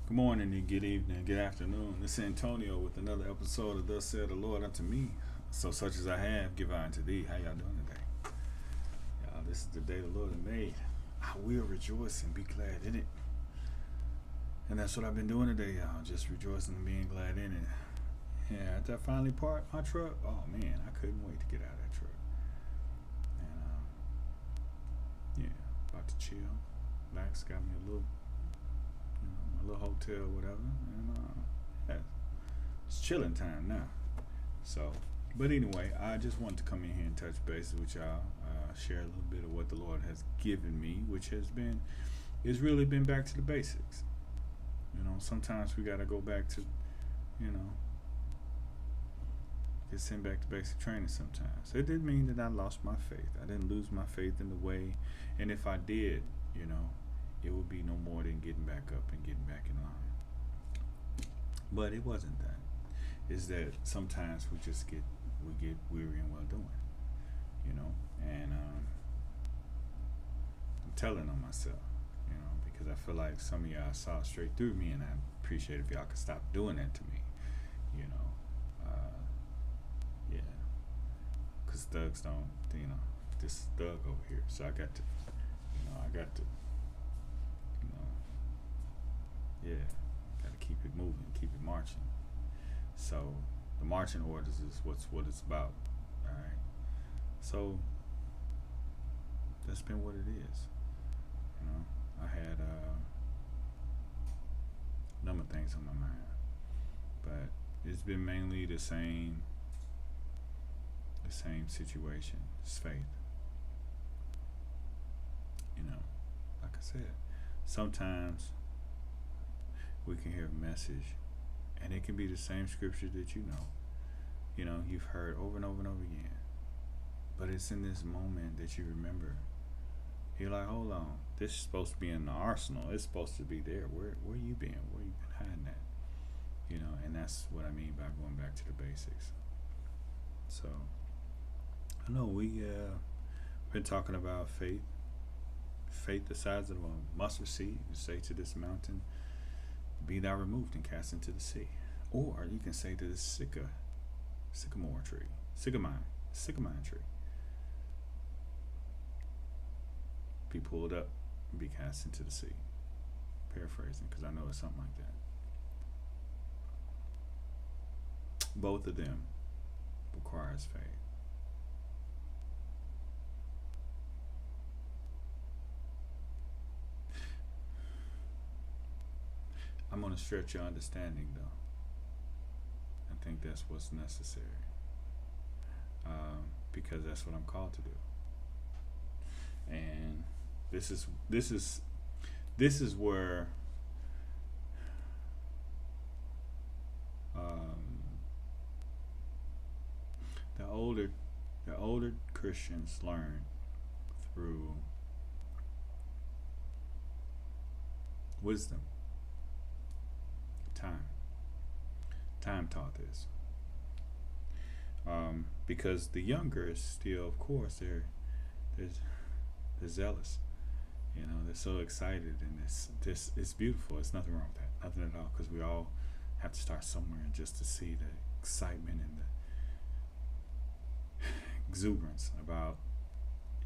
Good morning and good evening, good afternoon. This is Antonio with another episode of Thus Said the Lord unto me. So such as I have, give I unto thee. How y'all doing today? Y'all, this is the day the Lord has made. I will rejoice and be glad in it. And that's what I've been doing today, y'all. Just rejoicing and being glad in it. Yeah, after I finally parked my truck, oh man, I couldn't wait to get out of that truck. And yeah, about to chill. Relax, got me a little my little hotel, whatever, and yeah, it's chilling time now. So, but anyway, I just wanted to come in here and touch base with y'all, share a little bit of what the Lord has given me, which it's really been back to the basics. Sometimes we got to go back to, you know, get sent back to basic training sometimes. It didn't mean that I lost my faith. I didn't lose my faith in the way, and if I did, it would be no more than getting back up and getting back in line. But it wasn't that. It's that sometimes we get weary and well doing, and I'm telling on myself, because I feel like some of y'all saw straight through me, and I appreciate if y'all could stop doing that to me, you know. Yeah, because thugs don't, this thug over here, so I got to, yeah, got to keep it moving, keep it marching. So the marching orders is what it's about. All right. So that's been what it is. I had a number of things on my mind, but it's been mainly the same situation. It's faith. Like I said, sometimes we can hear a message, and it can be the same scripture that you've heard over and over and over again. But it's in this moment that you remember. You're like, hold on, this is supposed to be in the arsenal. It's supposed to be there. Where you been? Where you been hiding that? And that's what I mean by going back to the basics. So I know we been talking about faith. Faith the size of a mustard seed. You say to this mountain, be thou removed and cast into the sea. Or you can say to this sycamore tree, sycamine tree, be pulled up and be cast into the sea. Paraphrasing, because I know it's something like that. Both of them requires faith. I'm going to stretch your understanding, though. I think that's what's necessary, because that's what I'm called to do. And this is where the older Christians learn through wisdom. Time taught this, because the younger is still, of course, they're zealous. They're so excited, and it's beautiful. It's nothing wrong with that, nothing at all, because we all have to start somewhere, and just to see the excitement and the exuberance about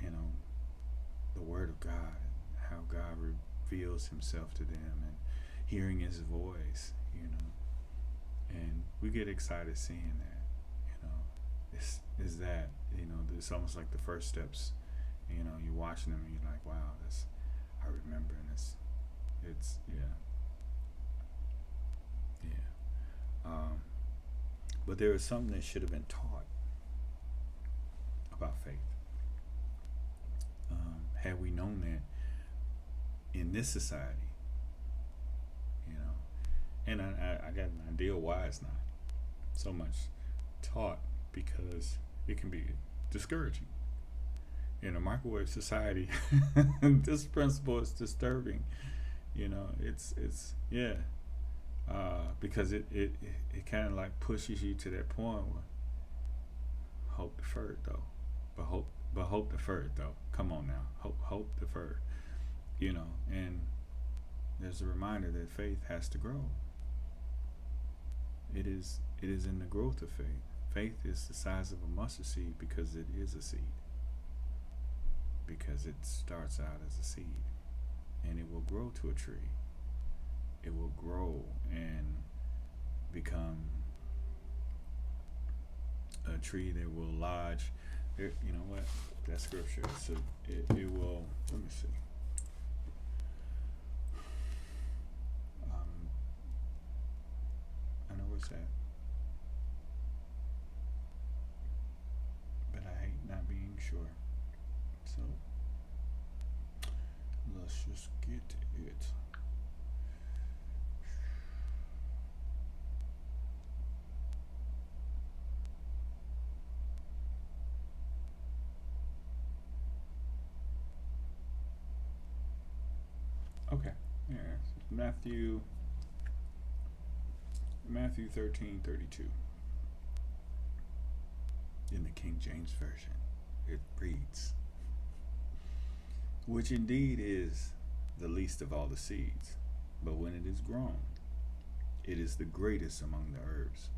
the Word of God, and how God reveals Himself to them, and hearing His voice, and we get excited seeing that. Is that it's almost like the first steps. You're watching them and you're like, wow, I remember, and it's but there is something that should have been taught about faith. Had we known that in this society, and I got an idea why it's not so much taught, because it can be discouraging. In a microwave society, this principle is disturbing. It's because it kind of like pushes you to that point where hope deferred though, but hope deferred though. Come on now, hope deferred. And there's a reminder that faith has to grow. It is in the growth of faith. Faith is the size of a mustard seed because it is a seed. Because it starts out as a seed, and it will grow to a tree. It will grow and become a tree that will lodge. You know what? That scripture. It will. Let me see. I know where it's at, but I hate not being sure. So let's just get it. Okay. Yeah. Matthew 13:32 in the King James Version. It reads, which indeed is the least of all the seeds, but when it is grown, it is the greatest among the herbs,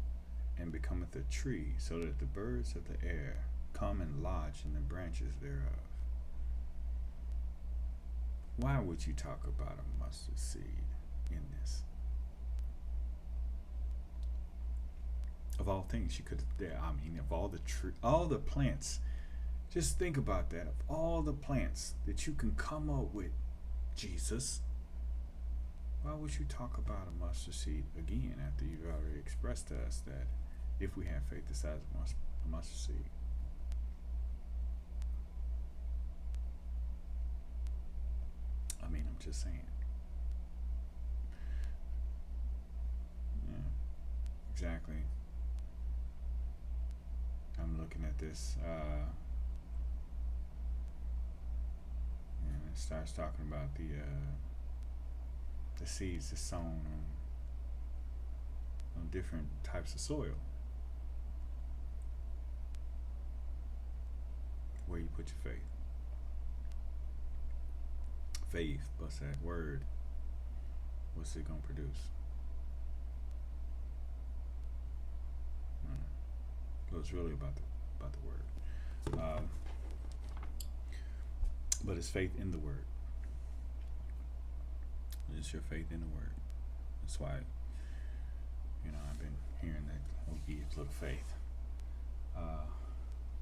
and becometh a tree, so that the birds of the air come and lodge in the branches thereof. Why would you talk about a mustard seed in this? Of all things you could, of all the plants, just think about that. Of all the plants that you can come up with, Jesus, why would you talk about a mustard seed again after you've already expressed to us that if we have faith the size of a mustard seed? I'm just saying. Yeah, exactly. I'm looking at this, and it starts talking about the seeds that's sown on different types of soil. Where you put your faith. Faith, what's that word? What's it gonna produce? So it's really about the word, but it's faith in the word. It's your faith in the word. That's why I've been hearing that Gibbs look faith,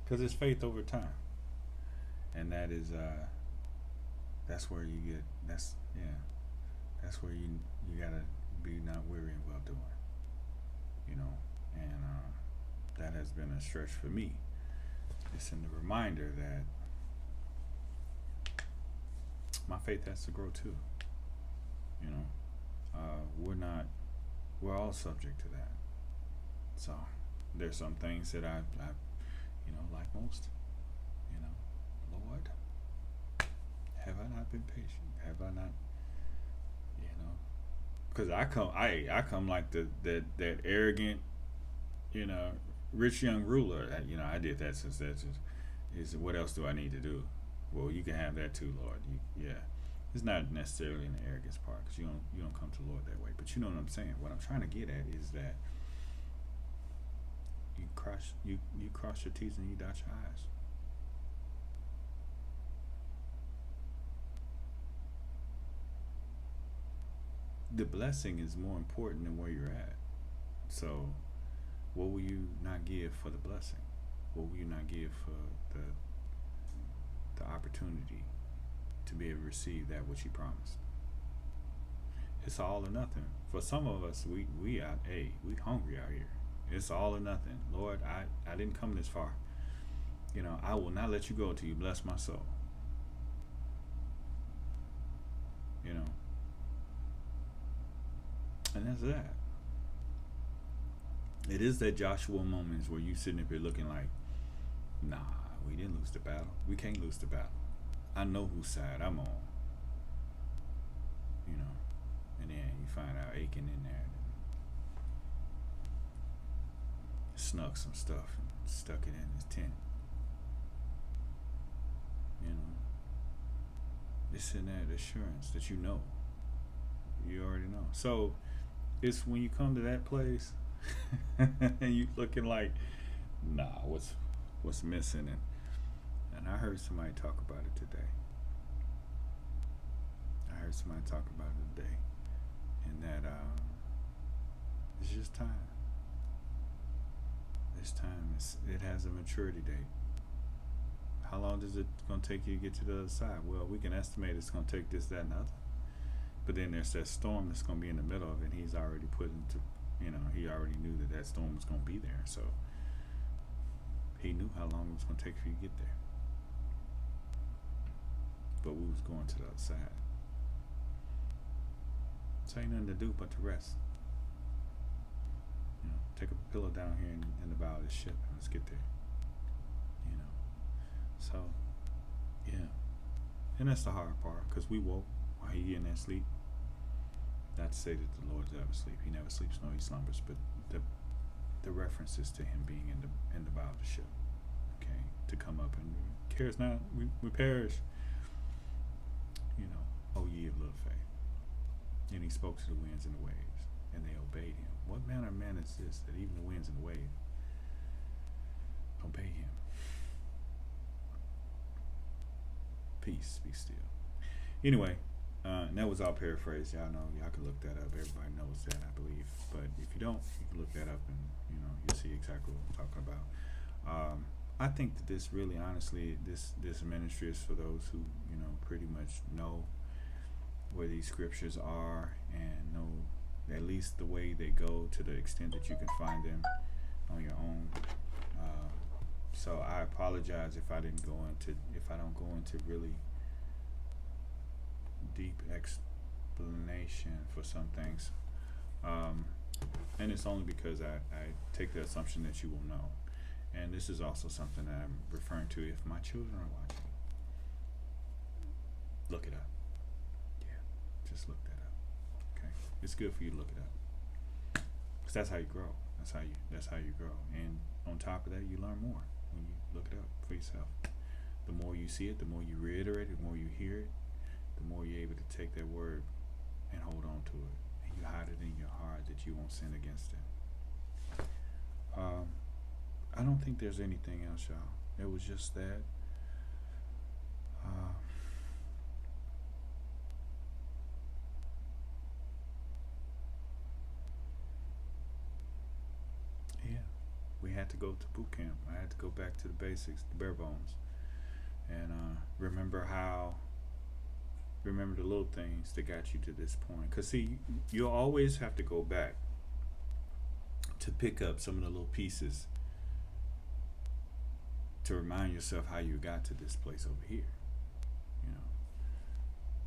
because it's faith over time, and that is that's where you get that's where you gotta be not weary and well doing, and that has been a stretch for me. It's in the reminder that my faith has to grow too. We're all subject to that. So there's some things that I like most, Lord, have I not been patient? Have I not, because I come like that arrogant, rich young ruler. I did that since that's just, is what else do I need to do? Well, you can have that too, Lord. It's not necessarily an arrogance part, because you don't come to the Lord that way. But you know what I'm saying. What I'm trying to get at is that you cross your T's and you dot your I's. The blessing is more important than where you're at. So, what will you not give for the blessing? What will you not give for the opportunity to be able to receive that which He promised? It's all or nothing. For some of us, we hungry out here. It's all or nothing. Lord, I didn't come this far. I will not let you go till you bless my soul. And that's that. It is that Joshua moments where you sitting up here looking like, nah, we didn't lose the battle. We can't lose the battle. I know whose side I'm on. And then you find out Achan in there snuck some stuff and stuck it in his tent. It's in that assurance that You already know. So it's when you come to that place and you looking like, nah, what's missing? And I heard somebody talk about it today. I heard somebody talk about it today, and that it's just time. It's time. It has a maturity date. How long is it going to take you to get to the other side? Well, we can estimate it's going to take this, that, and the other. But then there's that storm that's going to be in the middle of it. And he's already put into, he already knew that storm was going to be there. So he knew how long it was going to take for you to get there. But we was going to the other side. So ain't nothing to do but to rest. Take a pillow down here in the bow of the ship and let's get there. So, yeah. And that's the hard part, because we woke while he in that sleep. Not to say that the Lord's ever asleep. He never sleeps nor he slumbers, but the reference is to him being in the bow of the ship. Okay? To come up and cares not, we perish. O ye of little faith. And he spoke to the winds and the waves, and they obeyed him. What manner of man is this, that even the winds and the waves obey him? Peace, be still. Anyway, and that was all paraphrased. Y'all know, y'all can look that up. Everybody knows that, I believe. But if you don't, you can look that up and you'll see exactly what I'm talking about. I think that this really, honestly, this ministry is for those who pretty much know where these scriptures are and know at least the way they go, to the extent that you can find them on your own. So I apologize if I don't go into really deep explanation for some things, and it's only because I take the assumption that you will know. And this is also something that I'm referring to. If my children are watching, look it up. Yeah, just look that up. Okay, it's good for you to look it up, because that's how you grow. That's how you grow. And on top of that, you learn more when you look it up for yourself. The more you see it, the more you reiterate it, the more you hear it, the more you're able to take that word and hold on to it, and you hide it in your heart that you won't sin against it. I don't think there's anything else, y'all. It was just that. Yeah, we had to go to boot camp. I had to go back to the basics, the bare bones, and remember the little things that got you to this point. Because see, you'll always have to go back to pick up some of the little pieces to remind yourself how you got to this place over here.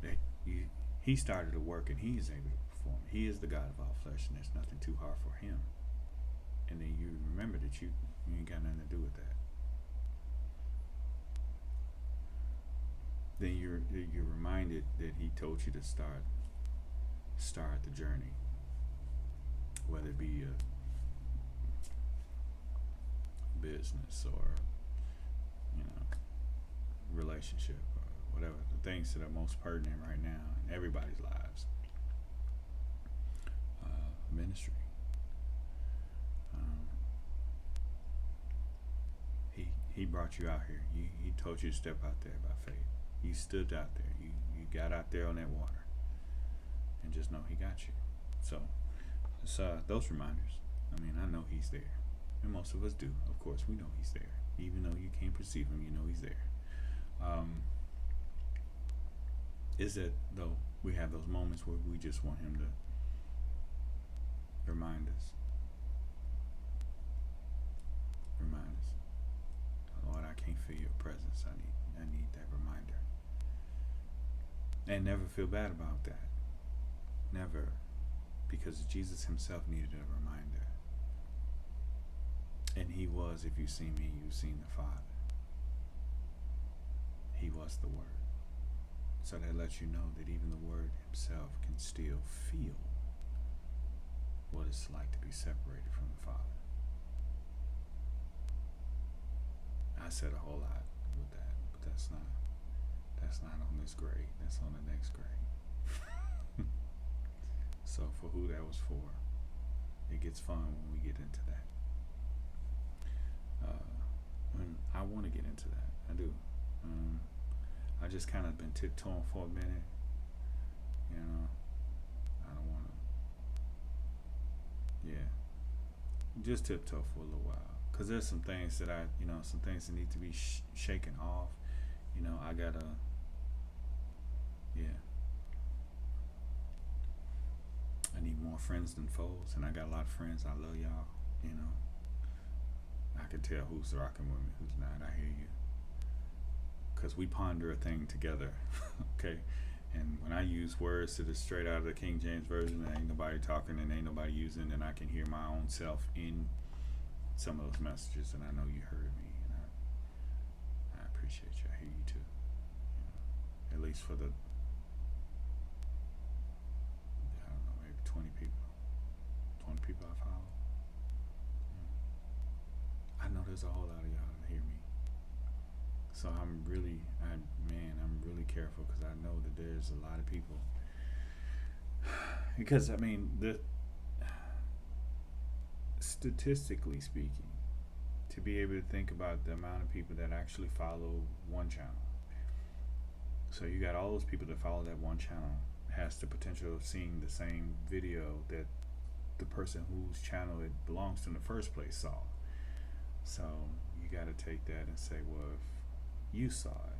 That he started to work and he is able to perform. He is the God of all flesh, and there's nothing too hard for him. And then you remember that you ain't got nothing to do with that. Then you're reminded that he told you to start the journey, whether it be a business or relationship or whatever, the things that are most pertinent right now in everybody's lives. Ministry. He brought you out here. He told you to step out there by faith. You stood out there. You got out there on that water, and just know he got you. So it's those reminders. I know he's there, and most of us do. Of course, we know he's there, even though you can't perceive him. You know he's there. Is that though we have those moments where we just want him to remind us, Lord, I can't feel your presence. I need that reminder. And never feel bad about that. Never. Because Jesus himself needed a reminder. And he was, if you've seen me, you've seen the Father. He was the Word. So that lets you know that even the Word himself can still feel what it's like to be separated from the Father. I said a whole lot with that, but that's not on this grade. That's on the next grade. So for who that was for, it gets fun when we get into that. When I want to get into that, I do. I just kind of been tiptoeing for a minute. You know, I don't want to. Yeah, just tiptoe for a little while, cause there's some things that some things that need to be shaken off. I gotta. Yeah. I need more friends than foes, and I got a lot of friends. I love y'all. I can tell who's rocking with me, who's not. I hear you, cause we ponder a thing together. Okay, and when I use words that are straight out of the King James version, and ain't nobody talking and ain't nobody using, and I can hear my own self in some of those messages, and I know you heard me, and I appreciate you. I hear you too. At least for the 20 people I follow. I know there's a whole lot of y'all that hear me. So I'm really careful, because I know that there's a lot of people. Because statistically speaking, to be able to think about the amount of people that actually follow one channel. So you got all those people that follow that one channel, has the potential of seeing the same video that the person whose channel it belongs to in the first place saw. So you got to take that and say, well, if you saw it,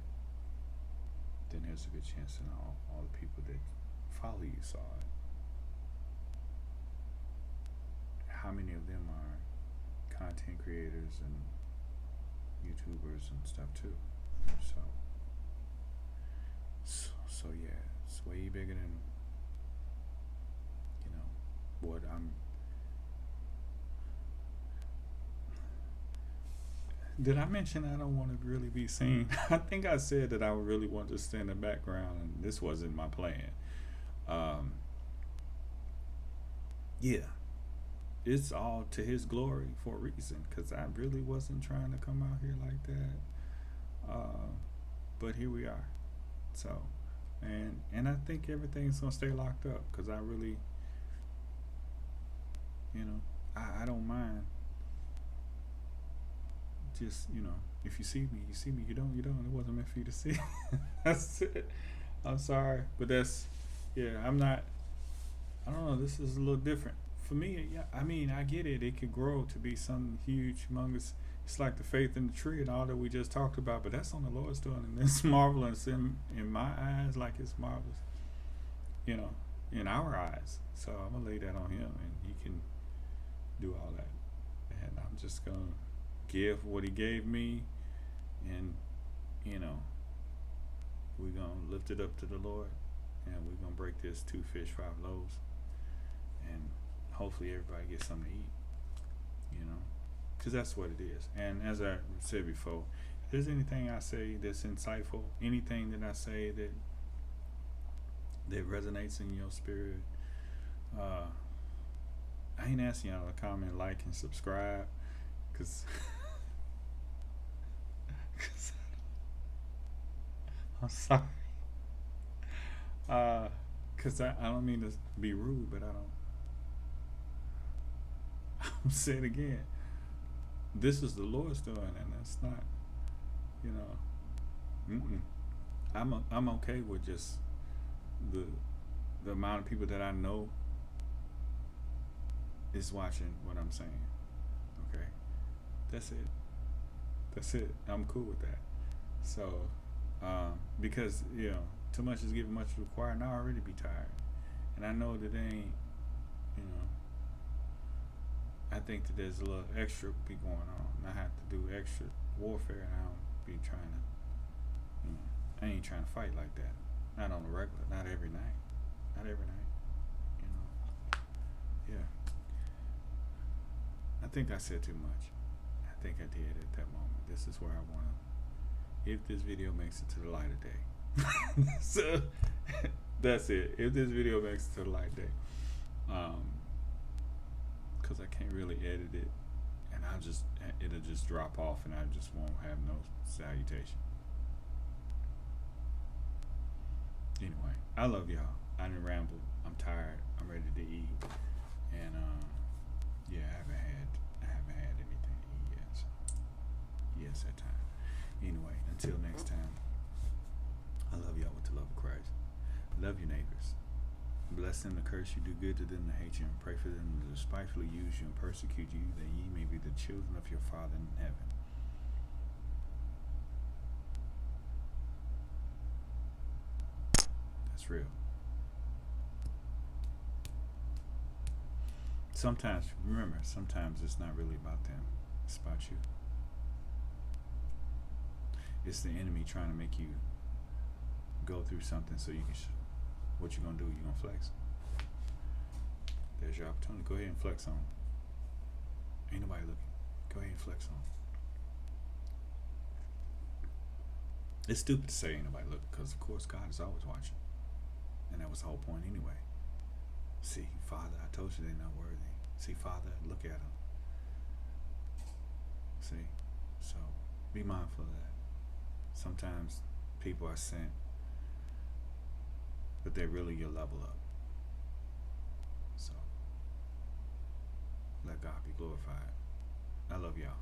then there's a good chance that all the people that follow you saw it. How many of them are content creators and YouTubers and stuff too? So yeah, it's way bigger than what I'm. Did I mention I don't want to really be seen? I think I said that I would really want to stay in the background, and this wasn't my plan. Yeah, it's all to His glory for a reason, because I really wasn't trying to come out here like that. But here we are. So, and I think everything's gonna stay locked up, because I really, I don't mind. Just, if you see me, you see me. You don't. It wasn't meant for you to see. That's it. I'm sorry, but I'm not. I don't know. This is a little different for me. Yeah, I get it. It could grow to be something huge, humongous. It's like the faith in the tree and all that we just talked about, but that's on the Lord's doing, and it's marvelous in my eyes, like it's marvelous, in our eyes. So I'm gonna lay that on Him, and He can do all that, and I'm just gonna give what He gave me, and we're gonna lift it up to the Lord, and we're gonna break this 2 fish, 5 loaves, and hopefully everybody gets something to eat, because that's what it is. And as I said before, if there's anything I say that's insightful, anything that I say that resonates in your spirit, I ain't asking y'all to comment, like, and subscribe, because I'm sorry, because I don't mean to be rude, but I'm saying again, this is the Lord's doing, and that's not, I'm okay with just the amount of people that I know is watching what I'm saying. Okay, that's it. I'm cool with that. So, because too much is given, much required, and I already be tired, and I know that they ain't. I think that there's a little extra be going on, and I have to do extra warfare, and I don't be trying to. I ain't trying to fight like that. Not on the regular. Not every night. Yeah. I think I said too much. I think I did at that moment. This is where I want to. If this video makes it to the light of day. So, that's it. If this video makes it to the light of day. Because I can't really edit it. And it'll just drop off, and I just won't have no salutation. Anyway, I love y'all. I didn't ramble. I'm I'm tired. I'm ready to eat. And yeah, I haven't had anything to eat yet. So yes, that time. Anyway, until next time, I love y'all with the love of Christ. Love your neighbors. Bless them to curse you, do good to them to hate you, and pray for them to despitefully use you and persecute you, that ye may be the children of your Father in heaven. That's real. Sometimes, remember, sometimes it's not really about them, it's about you. It's the enemy trying to make you go through something so you can. What you gonna do? You gonna flex? There's your opportunity. Go ahead and flex on. Ain't nobody looking. Go ahead and flex on. It's stupid to say ain't nobody looking, because of course God is always watching, and that was the whole point anyway. See, Father, I told you they're not worthy. See, Father, look at them. See, so be mindful of that. Sometimes people are sent, but they're really your level up. So let God be glorified. I love y'all.